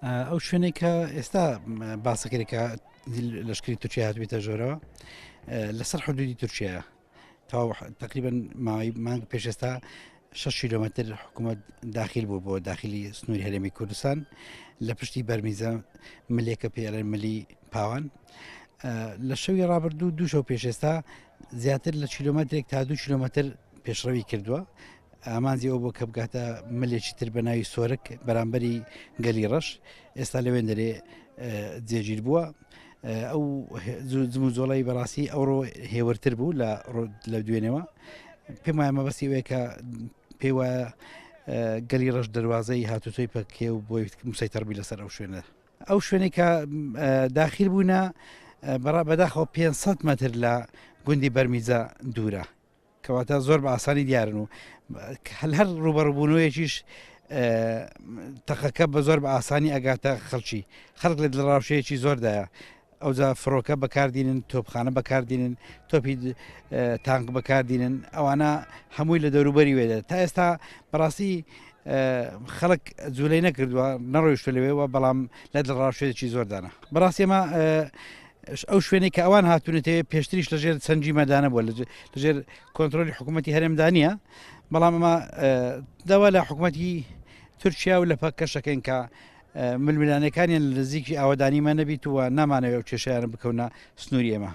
ئەو شوێنێک کە ئێستا باسەکەێکە لەشکری تورکیا هاتوێتە ژۆرەوە لەسەر حدودی تورکیاە تقریبا ماوەی مانگ پێش ئێستا 6 کیلۆمەتر حکوومەت داخل بوو بۆ داخلی سنووری هەرێمی کوردستان لە پشتی بەرمیزە ملێکە پێڵێن ملی پاوان لە شەوی ڕابردوو دوو شەو پێش ئێستا زیاتر لە کیلۆمەترێک تا 2 کیلۆمەتر پێشڕەوی کردووە ئامانزی ئەو بۆ کە بگاتە ملێکی تر بە ناوی سۆرک بەرامبەری گەلی ڕەش ئێستا لەوێن دەرێ جێگیر بووە ئەو زم و زۆڵی بەڕاستی ئەوڕۆ هێورتر بوو لە دوێنەوە پێم وایە مەبەستی وەیە کە پێی وایە گەلی ڕەش دەواازەی هاتوتۆی پەکێ و بۆی مسەیتەڕبی لەسەر ئەو شوێنە ئەو شوێنێک کە داخل بوونە بەداخەوە 500 متر لە گوندی بەرمیزە دوورە کەواتە زۆر بە ئاسانی دیارن و هەر ڕوبەڕبوونەوەیەکیش تەقەکە بە زۆر بە ئاسانی ئەگاتە خەڵکی خەڵک لە دڵڕاوشەیەکی زۆردایە ئەوجا فڕۆکە بەکاردێنن تۆپخانە بەکاردێنن تۆپی تانک بەکاردێنن ئەوانە هەمووی لە دەوروبەری وێدە تا ئێستا بەڕاستی خەڵک جوولەی نەکردووە نەڕۆیشتە لەوێەوە بەڵام لە دڵڕاوشێکی زۆردانە بەڕاستی ئەمە ئەو شوێنێک کە ئەوان هاتوونێتەوە پێشتریش لەژێر سەنجی مەدانە بووە لەژێر کۆنتترۆلی حکوومەتتی هەرێمدانە بەڵام ئەمە داوا لە حکوومەتتی تورکیا و لە پاک کەشەکەین کە ململانەکانیان لە نزیکی ئاوادانیمە نەبییتوە نامانەوە و کێشیان بکەونە سنووری ئێمە.